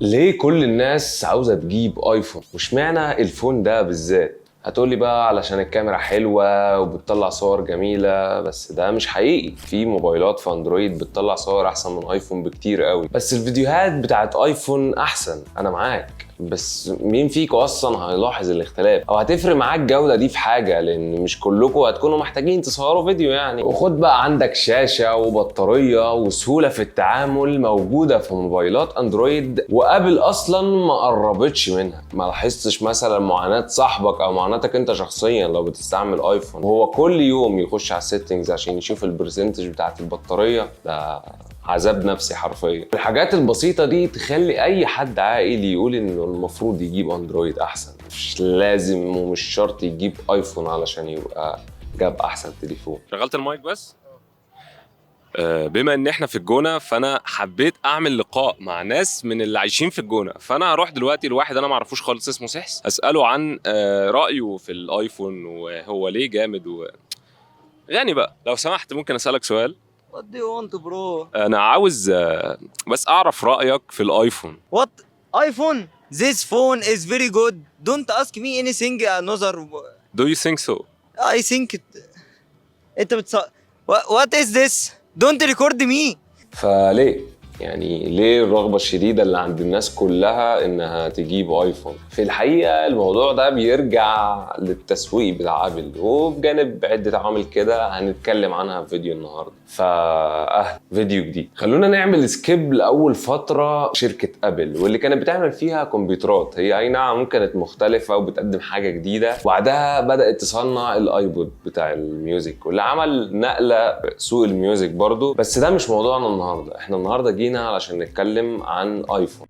ليه كل الناس عاوزة تجيب ايفون؟ واشمعنى الفون ده بالذات؟ هتقولي بقى علشان الكاميرا حلوة وبتطلع صور جميلة، بس ده مش حقيقي. في موبايلات في اندرويد بتطلع صور احسن من ايفون بكتير قوي، بس الفيديوهات بتاعت ايفون احسن. انا معاك، بس مين فيكم اصلا هيلاحظ الاختلاف او هتفرق معاك الجوده دي في حاجه؟ لان مش كلكم هتكونوا محتاجين تصوروا فيديو يعني. وخد بقى عندك شاشه وبطاريه وسهوله في التعامل موجوده في موبايلات اندرويد، وابل اصلا ما قربتش منها. ما لاحظتش مثلا معاناه صاحبك او معاناتك انت شخصيا لو بتستعمل ايفون وهو كل يوم يخش على السيتنجز عشان يشوف البرسنتج بتاعت البطاريه؟ ده عذاب نفسي حرفيا. الحاجات البسيطة دي تخلي أي حد عاقل يقول إنه المفروض يجيب أندرويد أحسن. مش لازم ومش شرط يجيب آيفون علشان يبقى جاب أحسن تليفون. شغلت المايك بس. بما ان احنا في الجونه، فانا حبيت اعمل لقاء مع ناس من اللي عايشين في الجونه. فانا هروح دلوقتي لواحد انا ما اعرفوش خالص اسمه سحس، اساله عن رايه في الايفون وهو ليه جامد. غني بقى، لو سمحت ممكن اسالك سؤال؟ What do you want, bro? انا عاوز بس اعرف رايك في الايفون. What? iPhone? This phone is very good. Don't ask me anything another. Do you think so? I think انت What is this? Don't record me. فليه؟ يعني ليه الرغبة الشديدة اللي عند الناس كلها إنها تجيب آيفون؟ في الحقيقة الموضوع ده بيرجع للتسويق بتاع أبل، وبجانب عدة عوامل كده هنتكلم عنها في فيديو النهاردة. فيديو جديد. خلونا نعمل سكيب لأول فترة شركة أبل واللي كانت بتعمل فيها كمبيوترات. هي أي نعم كانت مختلفة وبتقدم حاجة جديدة، وبعدها بدأت تصنع الآيبود بتاع الميوزك واللي عمل نقلة سوق الميوزك برضو. بس ده مش موضوعنا النهاردة. احنا النهاردة جينا علشان نتكلم عن ايفون،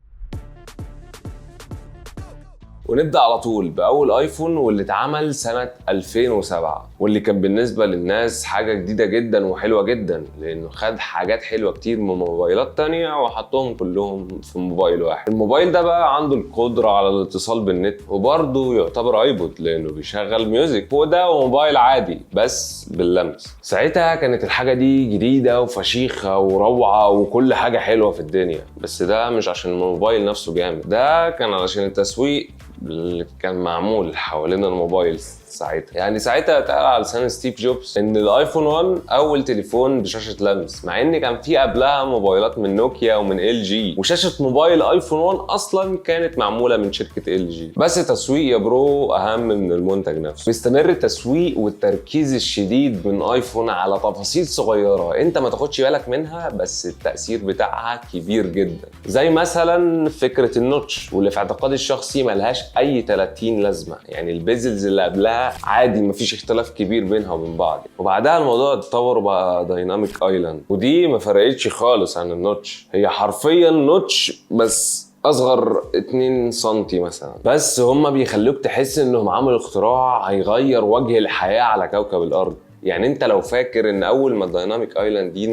ونبدأ على طول بأول ايفون واللي اتعمل سنة 2007 واللي كان بالنسبة للناس حاجة جديدة جدا وحلوة جدا، لأنه خد حاجات حلوة كتير من موبايلات تانية وحطهم كلهم في موبايل واحد. الموبايل ده بقى عنده القدرة على الاتصال بالنت، وبرضه يعتبر ايبود لأنه بيشغل ميوزك. هو ده موبايل عادي بس باللمس. ساعتها كانت الحاجة دي جديدة وفشيخة وروعة وكل حاجة حلوة في الدنيا، بس ده مش عشان الموبايل نفسه جامد، ده كان علشان التسويق اللي كان معمول حوالين الموبايل ساعتها. يعني ساعتها اتقال على لسان ستيف جوبز ان الايفون 1 اول تليفون بشاشه لمس، مع ان كان في قبلها موبايلات من نوكيا ومن ال جي، وشاشه موبايل ايفون 1 اصلا كانت معموله من شركه ال جي. بس التسويق يا برو اهم من المنتج نفسه. بيستمر التسويق والتركيز الشديد من ايفون على تفاصيل صغيره انت ما تاخدش بالك منها، بس التاثير بتاعها كبير جدا. زي مثلا فكره النوتش، واللي في اعتقادي الشخصي ملهاش اي 30 لازمه. يعني البيزلز اللي قبلها عادي مفيش اختلاف كبير بينها وبين بعض، وبعدها الموضوع اتطور وبقى دايناميك ايلاند، ودي ما فرقتش خالص عن النوتش. هي حرفيا نوتش بس اصغر 2 سنتي مثلا، بس هما بيخلوك تحس انهم عملوا اختراع هيغير وجه الحياه على كوكب الارض. يعني انت لو فاكر ان اول ما الدايناميك ايلاند دي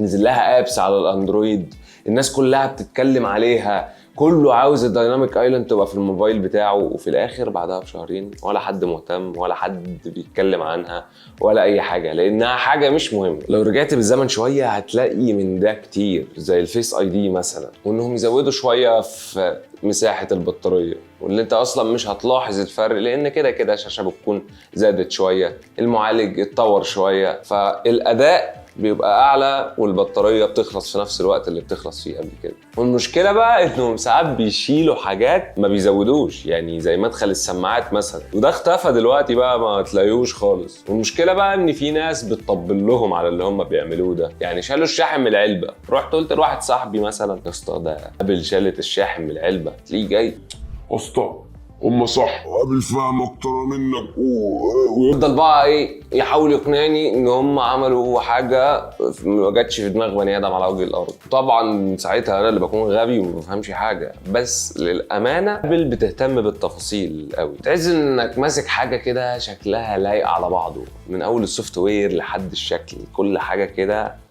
نزل لها ابس على الاندرويد، الناس كلها بتتكلم عليها، كله عاوز الدايناميك ايلاند تبقى في الموبايل بتاعه، وفي الاخر بعدها بشهرين ولا حد مهتم ولا حد بيتكلم عنها ولا اي حاجه، لانها حاجه مش مهمه. لو رجعت بالزمن شويه هتلاقي من ده كتير، زي الفيس اي دي مثلا، وانهم يزودوا شويه في مساحه البطاريه، واللي انت اصلا مش هتلاحظ الفرق لان كده كده الشاشه بتكون زادت شويه، المعالج اتطور شويه، فالاداء بيبقى اعلى والبطاريه بتخلص في نفس الوقت اللي بتخلص فيه قبل كده. والمشكله بقى انهم ساعات بيشيلوا حاجات ما بيزودوش، يعني زي مدخل السماعات مثلا، وده اختفى دلوقتي بقى ما تلاقيوش خالص. والمشكله بقى ان في ناس بتطبل لهم على اللي هم بيعملوه ده. يعني شالوا الشاحن من العلبه، رحت قلت لواحد صاحبي مثلا يا اسطى ده ابل شالت الشاحن من العلبه، تلاقيه جاي اسطى هم صح وقابل فاهم اكتر منك ويفضل بقى ايه يحاول يقنعني ان هم عملوا حاجه ما جاتش في دماغ بني ادم على وجه الارض. طبعا ساعتها انا اللي بكون غبي وما بفهمش حاجه، بس للامانه ابل بتهتم بالتفاصيل قوي. تحس انك ماسك حاجه كده شكلها لايق على بعضه، من اول السوفت وير لحد الشكل، كل حاجه كده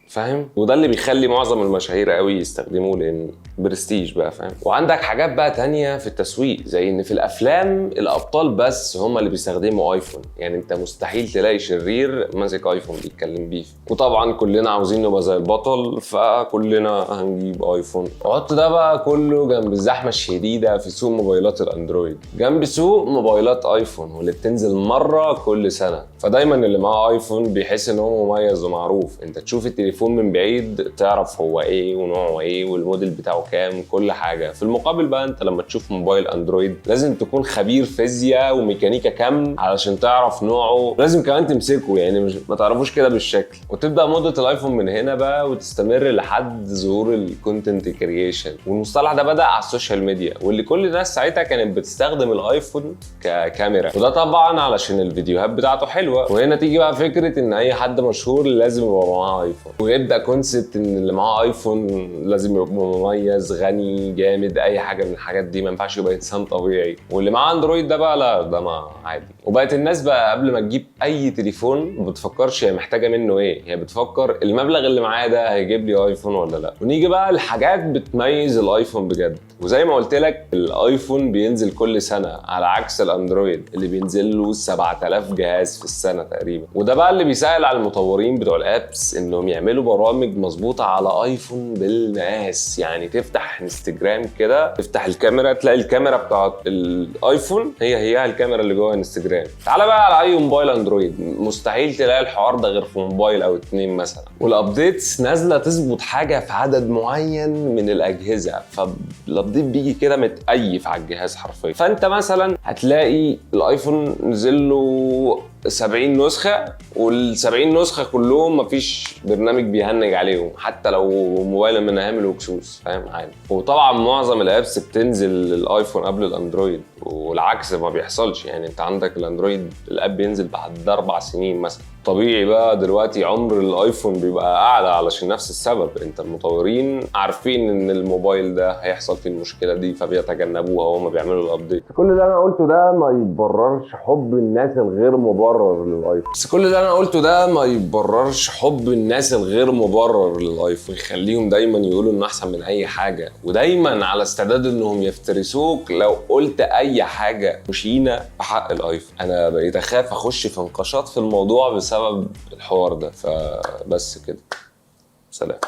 فاهم. وده اللي بيخلي معظم المشاهير قوي يستخدموه، لان برستيج بقى، فاهم؟ وعندك حاجات بقى تانية في التسويق، زي ان في الافلام الابطال بس هم اللي بيستخدموا ايفون، يعني انت مستحيل تلاقي شرير ماسك ايفون بيتكلم بيه. وطبعا كلنا عاوزين نبقى زي البطل، فكلنا هنجيب ايفون. وحط ده بقى كله جنب الزحمه الشديده في سوق موبايلات الاندرويد، جنب سوق موبايلات ايفون واللي بتنزل مره كل سنه. فدايما اللي معاه ايفون بيحس ان هو مميز ومعروف. انت تشوف التليفون من بعيد تعرف هو ايه ونوعه ايه والموديل بتاعه كام، كل حاجه. في المقابل بقى انت لما تشوف موبايل اندرويد لازم تكون خبير فيزياء وميكانيكا كم علشان تعرف نوعه، لازم كمان تمسكه، يعني مش ما تعرفوش كده بالشكل. وتبدا موضه الايفون من هنا بقى وتستمر لحد ظهور الكونتنت كرييشن. والمصطلح ده بدا على السوشيال ميديا، واللي كل الناس ساعتها كانت بتستخدم الايفون ككاميرا، وده طبعا علشان الفيديوهات بتاعته حلوه. وهنا تيجي بقى فكره ان اي حد مشهور لازم يبقى معاه ايفون، ويبدا كونسبت ان اللي معاه ايفون لازم يبقى مميز غني جامد، اي حاجه من الحاجات دي، ما ينفعش يبقى انسان طبيعي. واللي معاه اندرويد ده بقى لا، ده ما عادي. وبقت الناس بقى قبل ما تجيب اي تليفون ما بتفكرش هي محتاجه منه ايه، هي بتفكر المبلغ اللي معايا ده هيجيب لي ايفون ولا لا. ونيجي بقى لحاجات بتميز الايفون بجد. وزي ما قلت لك الايفون بينزل كل سنه على عكس الاندرويد اللي بينزل له 7000 جهاز في السنه تقريبا. وده بقى اللي بيسهل على المطورين بتوع الابس انهم يعملوا برامج مظبوطه على ايفون بالمقاس. يعني تفتح انستجرام كده، تفتح الكاميرا تلاقي الكاميرا بتاعت الايفون هي الكاميرا اللي جوه انستجرام. تعالى بقى على اي موبايل اندرويد مستحيل تلاقي الحوار ده غير في موبايل او اتنين مثلا. والابديتس نازله تظبط حاجه في عدد معين من الاجهزه، فالابديت بيجي كده متأيف على الجهاز حرفيا. فانت مثلا هتلاقي الايفون نزل له 70 نسخه، وال70 نسخه كلهم مفيش برنامج بيهنج عليهم حتى لو موبايل من اهم الاكسوس، فاهم؟ عادي. وطبعا معظم الابس بتنزل الايفون قبل الاندرويد، والعكس ما بيحصلش. يعني انت عندك الاندرويد الاب بينزل بعد 4 سنين مثلا. طبيعي بقى دلوقتي عمر الايفون بيبقى اعلى علشان نفس السبب. انت المطورين عارفين ان الموبايل ده هيحصل فيه المشكله دي فبيتجنبوها وهم بيعملوا الابديت. كل اللي انا قلته ده ما يبررش حب الناس الغير مبرر للايفون، بس كل اللي انا قلته ده ما يبررش حب الناس الغير مبرر للايفون، يخليهم دايما يقولوا انه احسن من اي حاجه، ودايما على استعداد انهم يفترسوك لو قلت اي حاجه مشينه في حق الايفون. انا بقيت اخاف اخش في نقاشات في الموضوع بسبب الحوار ده. فبس كده، سلام.